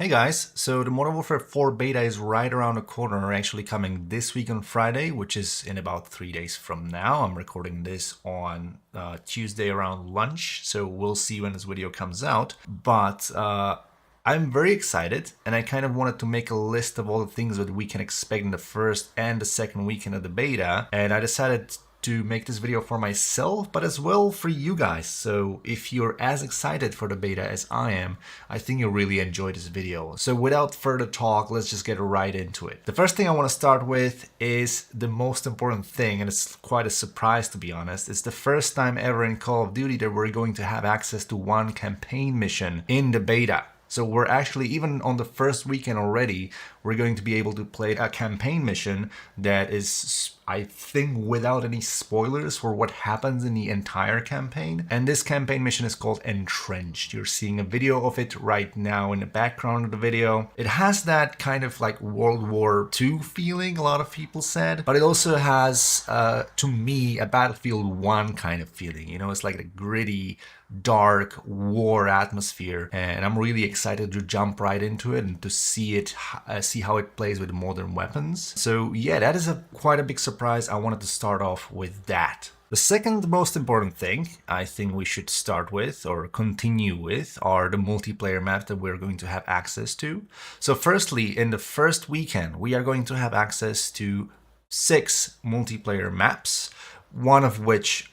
Hey guys, so the Modern Warfare 4 beta is right around the corner, actually coming this week on Friday, which is in about 3 days from now. I'm recording this on Tuesday around lunch, so we'll see when this video comes out. But I'm very excited, and I kind of wanted to make a list of all the things that we can expect in the first and the second weekend of the beta, and I decided to make this video for myself, but as well for you guys. So if you're as excited for the beta as I am, I think you'll really enjoy this video. So without further talk, let's just get right into it. The first thing I want to start with is the most important thing, and it's quite a surprise to be honest. It's the first time ever in Call of Duty that we're going to have access to one campaign mission in the beta. So we're actually, even on the first weekend already, we're going to be able to play a campaign mission that is, I think, without any spoilers for what happens in the entire campaign. And this campaign mission is called Entrenched. You're seeing a video of it right now in the background of the video. It has that kind of like World War II feeling, a lot of people said, but it also has, to me, a Battlefield 1 kind of feeling. You know, it's like a gritty, dark war atmosphere, and I'm really excited to jump right into it and to see it, see how it plays with modern weapons. So yeah, that is quite a big surprise. I wanted to start off with that. The second most important thing I think we should start with or continue with are the multiplayer maps that we're going to have access to. So firstly, in the first weekend, we are going to have access to 6 multiplayer maps, one of which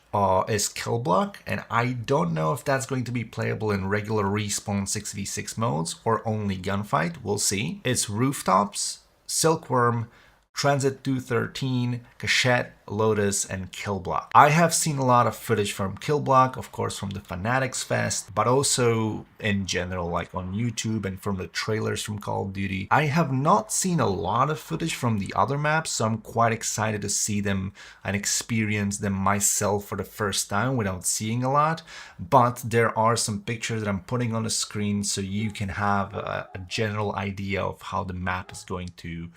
is Kill Block, and I don't know if that's going to be playable in regular Respawn 6v6 modes or only gunfight. We'll see. It's Rooftops, Silkworm, Transit 213, Cachette, Lotus, and Kill Block. I have seen a lot of footage from Kill Block, of course from the Fanatics Fest, but also in general, like on YouTube and from the trailers from Call of Duty. I have not seen a lot of footage from the other maps, so I'm quite excited to see them and experience them myself for the first time without seeing a lot. But there are some pictures that I'm putting on the screen so you can have a general idea of how the map is going to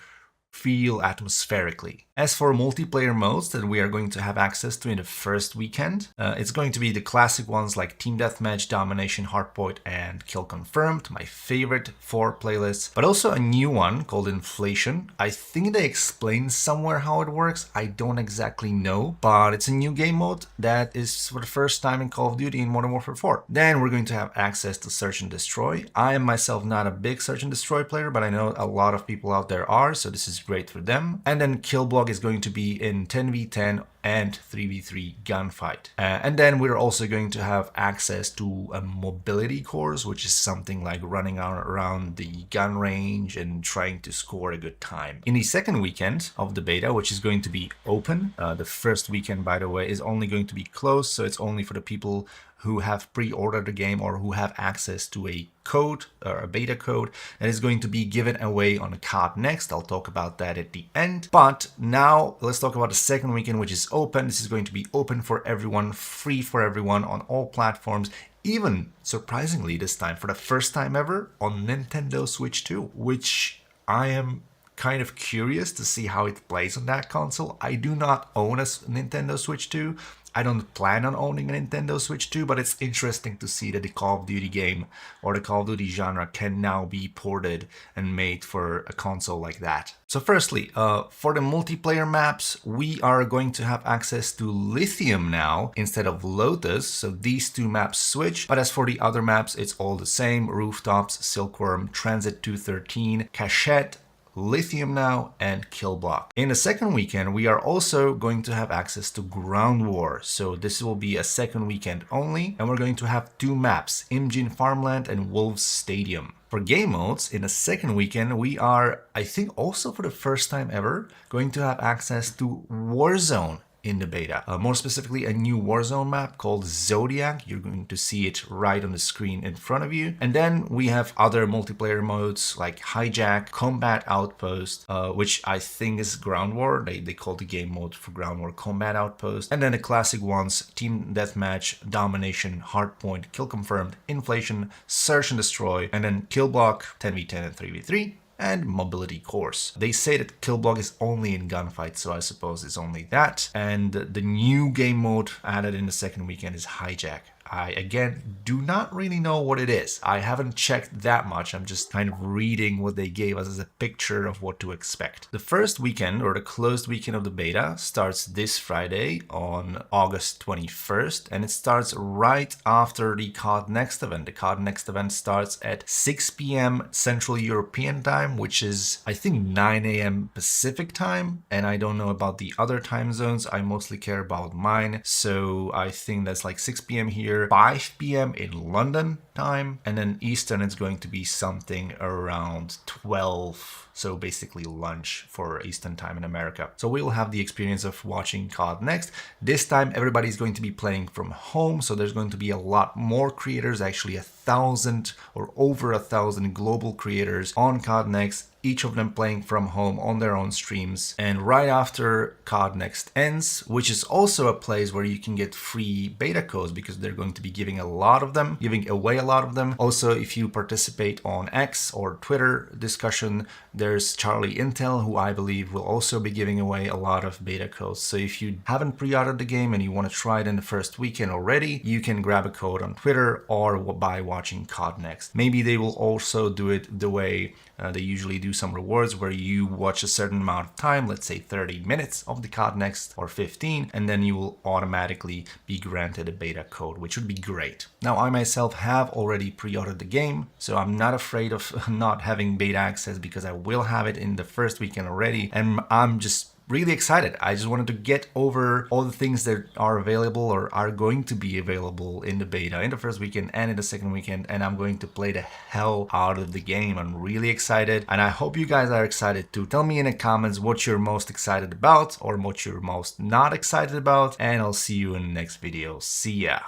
feel atmospherically. As for multiplayer modes that we are going to have access to in the first weekend, it's going to be the classic ones like Team Deathmatch, Domination, Hardpoint, and Kill Confirmed, my favorite 4 playlists, but also a new one called Inflation. I think they explain somewhere how it works. I don't exactly know, but it's a new game mode that is for the first time in Call of Duty in Modern Warfare 4. Then we're going to have access to Search and Destroy. I am myself not a big Search and Destroy player, but I know a lot of people out there are, so this is great for them. And then Kill Block is going to be in 10v10 and 3v3 gunfight. And then we're also going to have access to a mobility course, which is something like running around the gun range and trying to score a good time. In the second weekend of the beta, which is going to be open, the first weekend, by the way, is only going to be closed, so it's only for the people who have pre-ordered the game or who have access to a code or a beta code that is going to be given away on a card next. I'll talk about that at the end. But now let's talk about the second weekend, which is open. This is going to be open for everyone, free for everyone on all platforms, even surprisingly this time, for the first time ever, on Nintendo Switch 2, which I am kind of curious to see how it plays on that console. I do not own a Nintendo Switch 2. I don't plan on owning a Nintendo Switch 2, but it's interesting to see that the Call of Duty game or the Call of Duty genre can now be ported and made for a console like that. So firstly, for the multiplayer maps, we are going to have access to Lithium now instead of Lotus, so these 2 maps switch. But as for the other maps, it's all the same: Rooftops, Silkworm, Transit 213, Cachette, Lithium now, and Kill Block. In the second weekend, we are also going to have access to Ground War. So this will be a second weekend only, and we're going to have 2 maps, Imjin Farmland and Wolves Stadium. For game modes, in the second weekend, we are, I think also for the first time ever, going to have access to Warzone in the beta. More specifically, a new Warzone map called Zodiac. You're going to see it right on the screen in front of you. And then we have other multiplayer modes like Hijack, Combat Outpost, which I think is Ground War. They call the game mode for Ground War Combat Outpost. And then the classic ones, Team Deathmatch, Domination, Hardpoint, Kill Confirmed, Inflation, Search and Destroy, and then Kill Block, 10v10 and 3v3. And mobility course. They say that Kill Block is only in gunfight, so I suppose it's only that. And the new game mode added in the second weekend is Hijack. I, again, do not really know what it is. I haven't checked that much. I'm just kind of reading what they gave us as a picture of what to expect. The first weekend, or the closed weekend of the beta, starts this Friday on August 21st, and it starts right after the COD Next event. The COD Next event starts at 6 p.m. Central European time, which is, I think, 9 a.m. Pacific time, and I don't know about the other time zones. I mostly care about mine, so I think that's like 6 p.m. here, 5 p.m. in London time, and then Eastern it's going to be something around 12, so basically lunch for Eastern time in America. So we will have the experience of watching COD Next. This time everybody's going to be playing from home, so there's going to be a lot more creators, actually 1,000 or over 1,000 global creators on COD Next, each of them playing from home on their own streams. And right after COD Next ends, which is also a place where you can get free beta codes because they're going to be giving away a lot of them. Also, if you participate on X or Twitter discussion, there's Charlie Intel, who I believe will also be giving away a lot of beta codes. So if you haven't pre-ordered the game and you want to try it in the first weekend already, you can grab a code on Twitter or by watching COD Next. Maybe they will also do it the way they usually do some rewards, where you watch a certain amount of time, let's say 30 minutes of the COD Next or 15, and then you will automatically be granted a beta code, which would be great. Now, I myself have already pre-ordered the game, so I'm not afraid of not having beta access because I will have it in the first weekend already, and I'm just really excited. I just wanted to get over all the things that are available or are going to be available in the beta in the first weekend and in the second weekend, and I'm going to play the hell out of the game. I'm really excited, and I hope you guys are excited too. Tell me in the comments what you're most excited about or what you're most not excited about, and I'll see you in the next video. See ya!